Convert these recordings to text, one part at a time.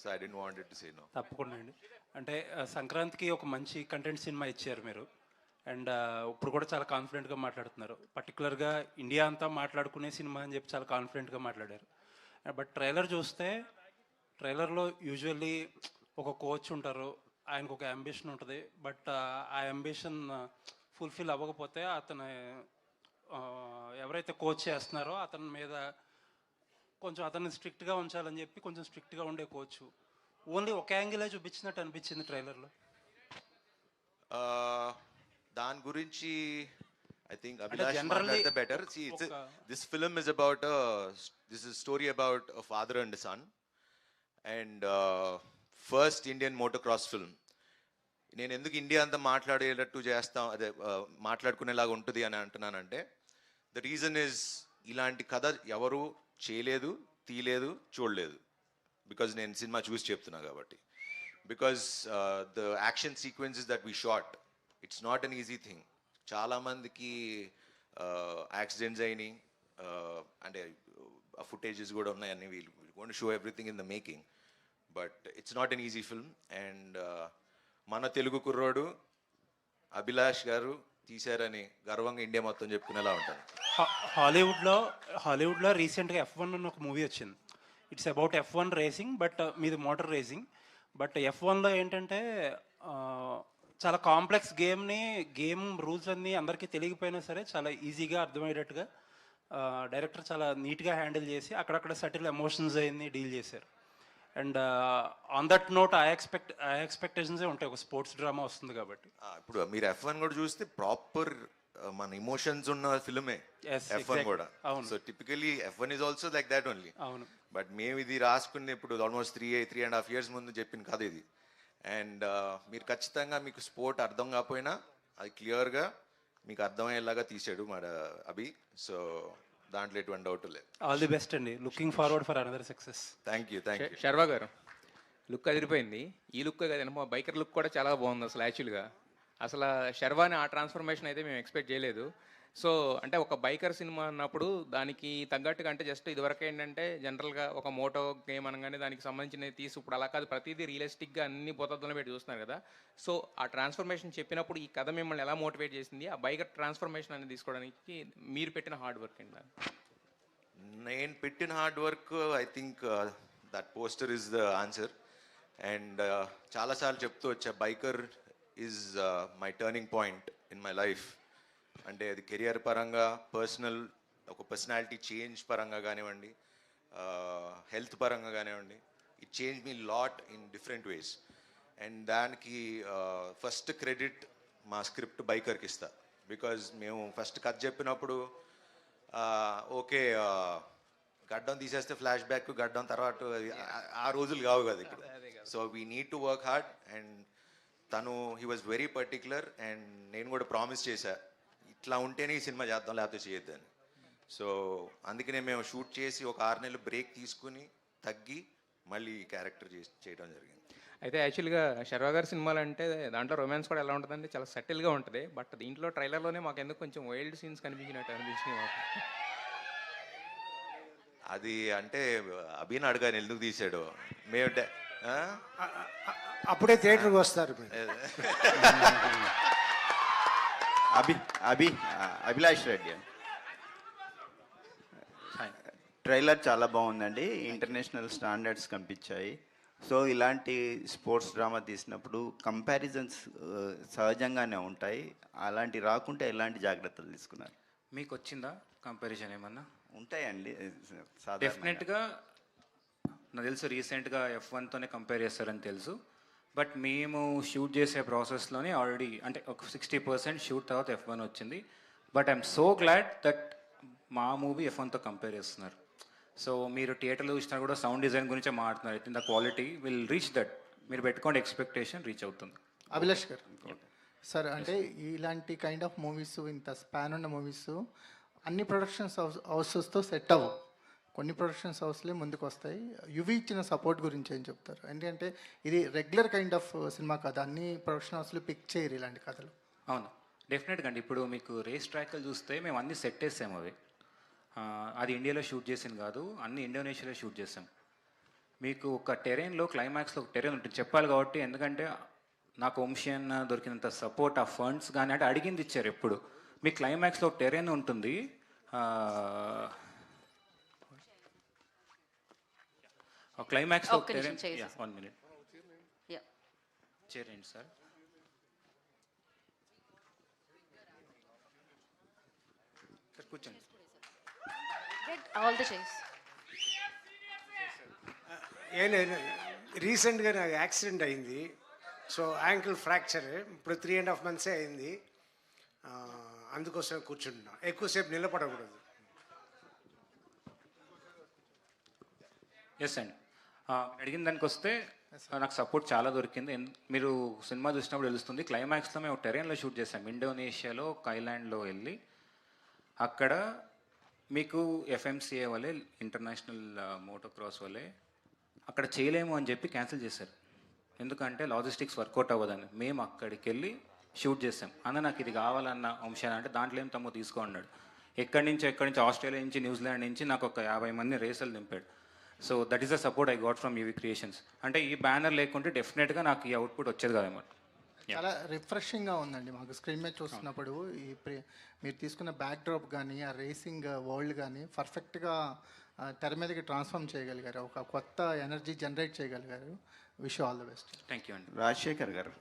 so I didn't want it to say no. తప్పకుండా అండి. అంటే సంక్రాంతికి ఒక మంచి కంటెంట్ సినిమా ఇచ్చారు మీరు. అండ్ ఇప్పుడు కూడా చాలా కాన్ఫిడెంట్గా మాట్లాడుతున్నారు. పర్టికులర్గా ఇండియా అంతా మాట్లాడుకునే సినిమా అని చెప్పి చాలా కాన్ఫిడెంట్గా మాట్లాడారు. బట్ ట్రైలర్ చూస్తే ట్రైలర్లో యూజువల్లీ ఒక కోచ్ ఉంటారు, ఆయనకు ఒక అంబిషన్ ఉంటుంది. బట్ ఆ అంబిషన్ ఫుల్ఫిల్ అవ్వకపోతే అతను ఎవరైతే కోచ్ చేస్తున్నారో అతని మీద కొంచెం అతన్ని స్ట్రిక్ట్గా ఉంచాలని చెప్పి కొంచెం స్ట్రిక్ట్గా ఉండే కోచ్ ఓన్లీ ఒక యాంగిలే చూపించినట్టు అనిపించింది ట్రైలర్లో. దాని గురించి I think అంటే Abhilash generally matlade better. See, this film is about this is a story about a father and a son, and first Indian motocross film. నేను ఎందుకు ఇండియా అంతా మాట్లాడేటట్టు చేస్తాం, అదే మాట్లాడుకునేలాగా ఉంటుంది అని అంటున్నానంటే, ద రీజన్ ఇస్ ఇలాంటి కథ ఎవరు చేయలేదు, తీయలేదు, చూడలేదు. బికాజ్ నేను సినిమా చూసి చెప్తున్నా కాబట్టి. Because the action sequences that we shot, it's not an easy thing. చాలామందికి యాక్సిడెంట్స్ అయినాయి, అంటే ఆ ఫుటేజెస్ కూడా ఉన్నాయి, అన్ని we'll gonna show everything in the making. But it's not an easy film. And మన తెలుగు కుర్రోడు అభిలాష్ గారు తీశారని గర్వంగా ఇండియా మొత్తం చెప్పుకునేలా ఉంటాను. హాలీవుడ్లో రీసెంట్గా F1 అని ఒక మూవీ వచ్చింది. It's about F1 racing, but మీది మోటార్ రేసింగ్. బట్ F1లో ఏంటంటే చాలా కాంప్లెక్స్ గేమ్ రూల్స్ అన్నీ అందరికీ తెలియకపోయినా సరే చాలా ఈజీగా అర్థమయ్యేటట్టుగా డైరెక్టర్ చాలా నీట్గా హ్యాండిల్ చేసి అక్కడక్కడ సటిల్ ఎమోషన్స్ అయ్యి డీల్ చేశారు. అండ్ ఆన్ దట్ నోట్ ఆ ఎక్స్పెక్టేషన్సే ఉంటాయి, ఒక స్పోర్ట్స్ డ్రామా వస్తుంది కాబట్టి. ఇప్పుడు మీరు F1 కూడా చూస్తే ప్రాపర్ మన ఇమోషన్స్ ఉన్న ఫిల్మే F1 కూడా. So typically F1 is also like that only. అవును. బట్ మేము ఇది రాసుకుని ఇప్పుడు ఆల్మోస్ట్ 3.5 years ముందు చెప్పిన కథ ఇది. అండ్ మీరు ఖచ్చితంగా మీకు స్పోర్ట్ అర్థం కాకపోయినా అది క్లియర్గా మీకు అర్థమయ్యేలాగా తీసాడు మన అభి. సో దాంట్లో ఎటువంటి డౌట్ లేదు. ఆల్ ది బెస్ట్ అండి, looking forward for another success. Thank you. Sharwa గారు లుక్ అదిరిపోయింది. ఈ లుక్ కదండి, మా బైకర్ లుక్ కూడా చాలా బాగుంది అసలు. యాక్చువల్గా అసలు శర్వాని ఆ ట్రాన్స్ఫర్మేషన్ అయితే మేము ఎక్స్పెక్ట్ చేయలేదు. సో అంటే ఒక బైకర్ సినిమా అన్నప్పుడు దానికి తగ్గట్టుగా, అంటే జస్ట్ ఇదివరకు ఏంటంటే జనరల్గా ఒక మోటో గేమ్ అనగానే దానికి సంబంధించినవి తీసి, ఇప్పుడు అలా కాదు, ప్రతిదీ రియలిస్టిక్గా అన్ని పొద్దులో పెట్టి చూస్తున్నారు కదా. సో ఆ ట్రాన్స్ఫర్మేషన్ చెప్పినప్పుడు ఈ కథ మిమ్మల్ని ఎలా మోటివేట్ చేసింది, ఆ బైకర్ ట్రాన్స్ఫర్మేషన్ అనేది తీసుకోవడానికి మీరు పెట్టిన హార్డ్ వర్క్ ఏంటి? నేను పెట్టిన hard work, I think that poster is the answer. And చాలాసార్లు చెప్తూ వచ్చా, biker is my turning point in my life. అంటే అది కెరియర్ పరంగా, ఒక పర్సనాలిటీ చేంజ్ పరంగా కానివ్వండి, హెల్త్ పరంగా కానివ్వండి, it change me lot in different ways. And దానికి ఫస్ట్ క్రెడిట్ మా స్క్రిప్ట్ బైకర్కి ఇస్తా. బికాజ్ మేము ఫస్ట్ కథ చెప్పినప్పుడు ఓకే గడ్డం తీసేస్తే ఫ్లాష్ బ్యాక్, గడ్డం తర్వాత ఆ రోజులు కావు కదా ఇప్పుడు. So we need to work hard. And తను he was very particular. And నేను కూడా ప్రామిస్ చేశా, ఇట్లా ఉంటేనే ఈ సినిమా చేద్దాం, లేకపోతే చేయొద్దని. సో అందుకనే మేము షూట్ చేసి ఒక 6 నెలలు బ్రేక్ తీసుకుని తగ్గి మళ్ళీ క్యారెక్టర్ చేయడం జరిగింది. అయితే యాక్చువల్గా శర్వా గారి సినిమాలు అంటే దాంట్లో రొమాన్స్ కూడా ఎలా ఉంటుందంటే చాలా సెటిల్గా ఉంటుంది. బట్ దీంట్లో ట్రైలర్లోనే మాకు ఎందుకు కొంచెం వైల్డ్ సీన్స్ కనిపించినట్టు అనిపించినాయి మాకు. అది అంటే అభిని అడగాను ఎందుకు తీసాడు. మేము అప్పుడే థియేటర్కి వస్తారు. అభిలాష్ రెడ్డి ట్రైలర్ చాలా బాగుందండి. ఇంటర్నేషనల్ స్టాండర్డ్స్ కనిపించాయి. సో ఇలాంటి స్పోర్ట్స్ డ్రామా తీసినప్పుడు కంపారిజన్స్ సహజంగానే ఉంటాయి. అలాంటి రాకుంటే ఎలాంటి జాగ్రత్తలు తీసుకున్నారు? మీకు వచ్చిందా కంపారిజన్ ఏమన్నా? ఉంటాయండి డెఫినెట్గా. నాకు తెలుసు రీసెంట్గా F1తోనే కంపేర్ చేస్తారని తెలుసు. బట్ మేము షూట్ చేసే ప్రాసెస్లోనే ఆల్రెడీ అంటే ఒక 60% షూట్ తర్వాత F1 వచ్చింది. But I'm so glad that మా మూవీ F1తో కంపేర్ చేస్తున్నారు. సో మీరు థియేటర్లో చూసినా కూడా సౌండ్ డిజైన్ గురించే మాట్లాడుతున్నారు. అయితే the quality will reach that. మీరు పెట్టుకోండి, ఎక్స్పెక్టేషన్ రీచ్ అవుతుంది. అభిలాష్ గారు సార్, అంటే ఇలాంటి కైండ్ ఆఫ్ మూవీస్, ఇంత స్పాన్ ఉన్న మూవీస్ అన్ని ప్రొడక్షన్స్ హౌసెస్తో సెట్ అవ్వవు. కొన్ని ప్రొడక్షన్స్ హౌస్లే ముందుకు వస్తాయి. యువి ఇచ్చిన సపోర్ట్ గురించి ఏం చెప్తారు? ఎందుకంటే ఇది రెగ్యులర్ కైండ్ ఆఫ్ సినిమా కథ, అన్ని ప్రొడక్షన్ హౌస్లు పిక్ చేయరు ఇలాంటి కథలు. అవును, డెఫినెట్గా అండి. ఇప్పుడు మీకు రేస్ ట్రాక్లు చూస్తే మేము అన్ని సెట్ వేసాము. అవి అది ఇండియాలో షూట్ చేసింది కాదు, అన్ని ఇండోనేషియాలో షూట్ చేసాం. మీకు ఒక టెరెయిన్లో క్లైమాక్స్లో ఒక టెరెయిన్ ఉంటుంది చెప్పాలి కాబట్టి, ఎందుకంటే నాకు వంశీ అన్న దొరికినంత సపోర్ట్ ఆ ఫండ్స్ కానీ అంటే అడిగింది ఇచ్చారు ఎప్పుడు. మీ క్లైమాక్స్లో ఒక టెరెయిన్ ఉంటుంది, క్లైమాక్స్లో ఒక్క నిమిషం టెరెయిన్. చేయి. 1 minute Yeah. చేరేండి సార్. సార్ కూర్చోండి. Get all the chairs. ఏం లేదు, రీసెంట్గా నాకు యాక్సిడెంట్ అయింది. సో యాంకిల్ ఫ్రాక్చర్ ఇప్పుడు 3.5 months అయింది. అందుకోసం కూర్చుంటున్నా, ఎక్కువసేపు నిలబడకూడదు. ఎస్ అండి. అడిగిన దానికి వస్తే నాకు సపోర్ట్ చాలా దొరికింది. మీరు సినిమా చూసినప్పుడు తెలుస్తుంది. క్లైమాక్స్లో మేము టెరెయిన్లో షూట్ చేసాం, ఇండోనేషియాలో ఒక ఐలాండ్లో వెళ్ళి. అక్కడ మీకు ఎఫ్ఎంసిఏ వల్లే, ఇంటర్నేషనల్ మోటోక్రాస్ వల్లే అక్కడ చేయలేము అని చెప్పి క్యాన్సిల్ చేశారు. ఎందుకంటే లాజిస్టిక్స్ వర్కౌట్ అవ్వదని. మేము అక్కడికి వెళ్ళి షూట్ చేసాం. అన్న నాకు ఇది కావాలన్న అంశాన్ని అంటే దాంట్లో ఏం తమ్ము తీసుకో అన్నాడు. ఎక్కడి నుంచి ఆస్ట్రేలియా నుంచి, న్యూజిలాండ్ నుంచి నాకు ఒక 50 మంది రేసులు దింపాడు. So that is the support I got from UV Creations. అంటే ఈ బ్యానర్ లేకుంటే డెఫినెట్గా నాకు ఈ అవుట్పుట్ వచ్చేది కదన్నమాట. చాలా రిఫ్రెషింగ్గా ఉందండి మాకు స్క్రీన్ మీద చూస్తున్నప్పుడు. మీరు తీసుకున్న బ్యాక్ డ్రాప్ కానీ ఆ రేసింగ్ వరల్డ్ కానీ పర్ఫెక్ట్గా తెర మీదకి ట్రాన్స్ఫార్మ్ చేయగలిగారు, ఒక కొత్త ఎనర్జీ జనరేట్ చేయగలిగారు. Wish all the best. Thank you అండి. రాజశేఖర్ గారు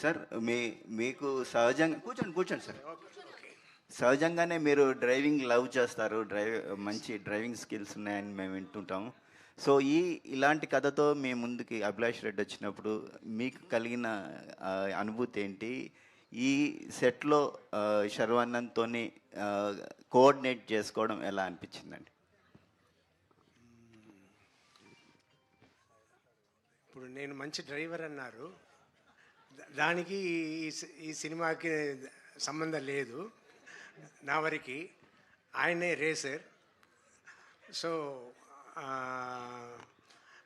సార్, మీకు సహజంగా కూర్చోండి సార్. సహజంగానే మీరు డ్రైవింగ్ లవ్ చేస్తారు, మంచి డ్రైవింగ్ స్కిల్స్ ఉన్నాయని మేము వింటుంటాం. సో ఇలాంటి కథతో మీ ముందుకి అభిలాష్ రెడ్డి వచ్చినప్పుడు మీకు కలిగిన అనుభూతి ఏంటి? ఈ సెట్లో శర్వానంద్తో కోఆర్డినేట్ చేసుకోవడం ఎలా అనిపించిందండి? ఇప్పుడు నేను మంచి డ్రైవర్ అన్నారు, దానికి ఈ సినిమాకి సంబంధం లేదు. నా వరకు ఆయనే రేసర్. సో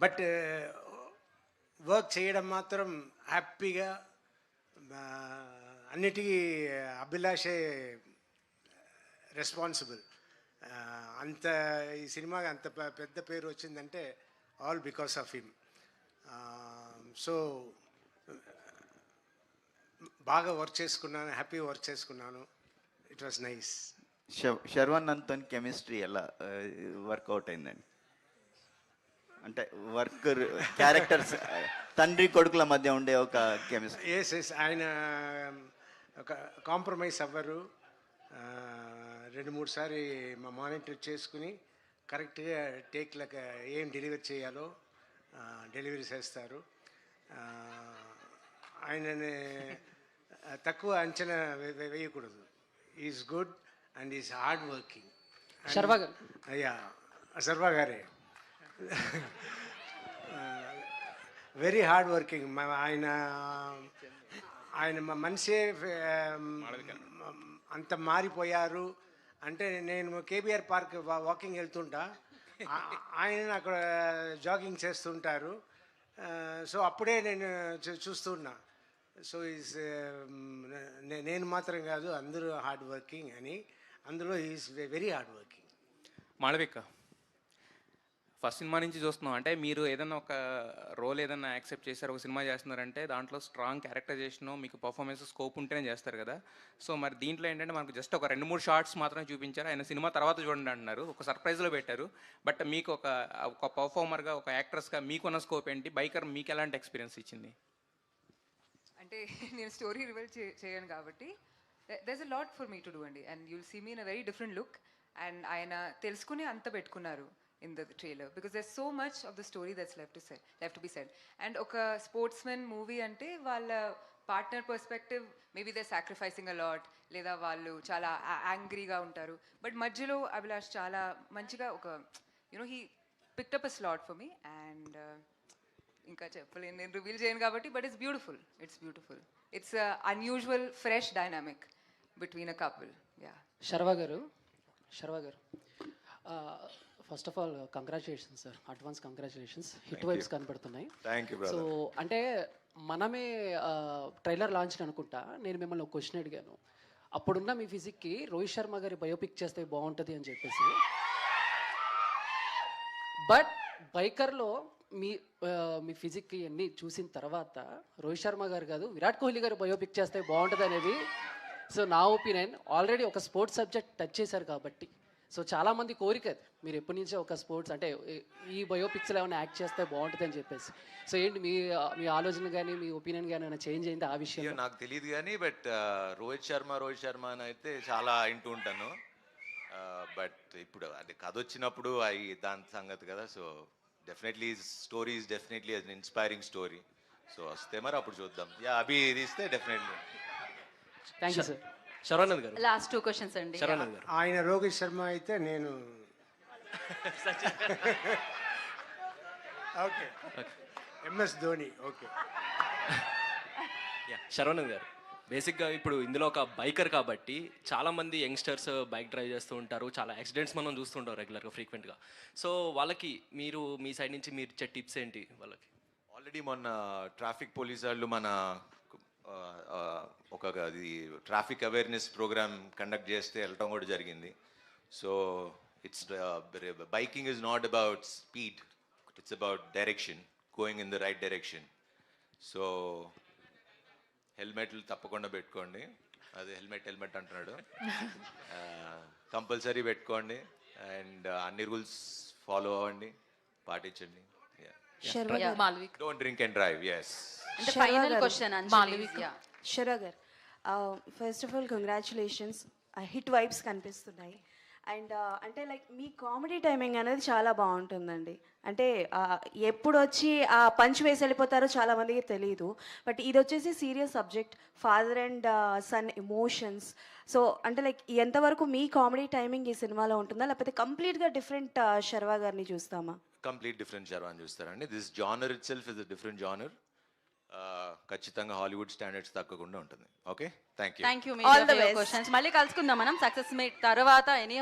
బట్ వర్క్ చేయడం మాత్రం హ్యాపీగా, అన్నిటికీ అభిలాషే రెస్పాన్సిబుల్. అంత ఈ సినిమాకి అంత పెద్ద పేరు వచ్చిందంటే all because of him. So బాగా వర్క్ చేసుకున్నాను, హ్యాపీ వర్క్ చేసుకున్నాను. It was nice. శర్వానంద్తో కెమిస్ట్రీ ఎలా వర్కౌట్ అయిందండి? అంటే క్యారెక్టర్స్ తండ్రి కొడుకుల మధ్య ఉండే ఒక కెమిస్ట్రీ. ఎస్ ఆయన ఒక కాంప్రమైజ్ అవ్వరు. 2-3 సారి మా మానిటర్ చేసుకుని కరెక్ట్గా టేక్లకు ఏం డెలివరీ చేయాలో డెలివరీ చేస్తారు. ఆయనని తక్కువ అంచనా వేయకూడదు. Is good and is hard working. Sharwa గారు. అయ్యా, శర్వా గారే వెరీ హార్డ్ వర్కింగ్. ఆయన మనిషే అంత మారిపోయారు. అంటే నేను కేబీఆర్ పార్క్ వాకింగ్ వెళ్తుంటా, ఆయన అక్కడ జాగింగ్ చేస్తుంటారు. సో అప్పుడే నేను చూస్తున్నా. సో ఈజ్ నేను మాత్రం కాదు, అందరూ హార్డ్ వర్కింగ్ అని. అందులో is very hard working. Malavika, first cinema నుంచి చూస్తున్నాం అంటే మీరు ఏదైనా ఒక రోల్ ఏదైనా యాక్సెప్ట్ చేశారు, ఒక సినిమా చేస్తున్నారంటే దాంట్లో స్ట్రాంగ్ క్యారెక్టరైజేషన్, మీకు పర్ఫార్మెన్స్ స్కోప్ ఉంటేనే చేస్తారు కదా. సో మరి దీంట్లో ఏంటంటే మనకు జస్ట్ ఒక 2-3 షార్ట్స్ మాత్రమే చూపించారు. ఆయన సినిమా తర్వాత చూడండి అంటున్నారు, ఒక సర్ప్రైజ్లో పెట్టారు. బట్ మీకు ఒక పర్ఫార్మర్గా, ఒక యాక్ట్రెస్గా మీకున్న స్కోప్ ఏంటి? బైకర్ మీకు ఎలాంటి ఎక్స్పీరియన్స్ ఇచ్చింది? అంటే నేను స్టోరీ రివీల్ చేయను కాబట్టి there's a lot for me to do అండి. And you'll see me in a very different look. And ఆయన తెలుసుకుని అంత పెట్టుకున్నారు in the trailer because there's so much of the story that's left to be said. And ఒక sportsmen movie అంటే వాళ్ళ partner perspective maybe they sacrificing a lot, లేదా వాళ్ళు చాలా యాంగ్రీగా ఉంటారు. బట్ మధ్యలో అభిలాష్ చాలా మంచిగా ఒక he picked up a slot for me. And ఇంకా చెప్పలేను, నేను రివీల్ చేయను కాబట్టి. But it's beautiful. It's unusual fresh dynamic between a couple. Yeah. Sharwa గారు, first of all congratulations sir, advance congratulations. Hit vibes కనపడుతున్నాయి. Thank you. సో అంటే మనమే trailer launch అనుకుంటా, నేను మిమ్మల్ని ఒక క్వశ్చన్ అడిగాను. అప్పుడున్న మీ ఫిజిక్కి రోహిత్ శర్మ గారి బయోపిక్ చేస్తే బాగుంటుంది అని చెప్పేసి. బట్ బైకర్లో మీ మీ ఫిజిక్ ఇవన్నీ చూసిన తర్వాత రోహిత్ శర్మ గారు కాదు విరాట్ కోహ్లీ గారు బయోపిక్ చేస్తే బాగుంటుంది అనేది సో నా ఒపీనియన్. ఆల్రెడీ ఒక స్పోర్ట్స్ సబ్జెక్ట్ టచ్ చేశారు కాబట్టి సో చాలామంది కోరిక అది. మీరు ఎప్పటి నుంచో ఒక స్పోర్ట్స్ అంటే ఈ బయోపిక్స్లో ఏమైనా యాక్ట్ చేస్తే బాగుంటుంది అని చెప్పేసి. సో ఏంటి మీ మీ ఆలోచన కానీ మీ ఒపీనియన్ కానీ ఏమైనా చేంజ్ అయింది ఆ విషయంలో? నాకు తెలియదు కానీ బట్ రోహిత్ శర్మ అని అయితే చాలా వింటూ ఉంటాను. బట్ ఇప్పుడు అంటే కథ వచ్చినప్పుడు దాని సంగతి కదా. So definitely story is definitely an inspiring story. So వస్తే మరి అప్పుడు చూద్దాం. అభి తీస్తే definitely. Thank you sir. Saravanan గారు, లాస్ట్ 2 క్వశ్చన్స్ అండి. శరవణన్ గారు. ఆయన రోహిత్ శర్మ అయితే నేను okay MS Dhoni. Okay Saravanan గారు, బేసిక్గా ఇప్పుడు ఇందులో ఒక బైకర్ కాబట్టి చాలామంది యంగ్స్టర్స్ బైక్ డ్రైవ్ చేస్తూ ఉంటారు, చాలా యాక్సిడెంట్స్ మనం చూస్తుంటాం రెగ్యులర్గా ఫ్రీక్వెంట్గా. సో వాళ్ళకి మీరు మీ సైడ్ నుంచి మీరు ఇచ్చే టిప్స్ ఏంటి వాళ్ళకి? ఆల్రెడీ మొన్న ట్రాఫిక్ పోలీస్ వాళ్ళు మన ఒక ట్రాఫిక్ అవేర్నెస్ ప్రోగ్రామ్ కండక్ట్ చేస్తే వెళ్ళటం కూడా జరిగింది. So it's biking is not about speed, it's about direction, going in the right direction. So హెల్మెట్లు తప్పకుండా పెట్టుకోండి. అదే హెల్మెట్ అంటున్నాడు. కంపల్సరీ పెట్టుకోండి అండ్ అన్ని రూల్స్ ఫాలో అవ్వండి, పాటించండి. Malvik. Don't drink and drive. Yes. అంటే ఫైనల్ క్వశ్చన్ అంజలి. శర్వ గారు, first of all congratulations. Hit vibes కనిపిస్తున్నాయి. అండ్ అంటే లైక్ మీ కామెడీ టైమింగ్ అనేది చాలా బాగుంటుందండి. అంటే ఎప్పుడు వచ్చి ఆ పంచ్ వేసి వెళ్ళిపోతారో చాలామందికి తెలియదు. బట్ ఇది వచ్చేసి serious subject, father and son emotions. So అంటే లైక్ ఎంతవరకు మీ కామెడీ టైమింగ్ ఈ సినిమాలో ఉంటుందా, లేకపోతే కంప్లీట్గా డిఫరెంట్ శర్వా గారిని చూస్తామా? కంప్లీట్ డిఫరెంట్ శర్వాని చూస్తారండి. This genre it self is a different genre. ఖచ్చితంగా హాలీవుడ్ స్టాండర్డ్స్ తగ్గకుండా ఉంటుంది. Okay, thank you. All the best. మళ్ళీ కలుసుకుందాం మనం సక్సెస్ మీట్ తర్వాత. ఎనీ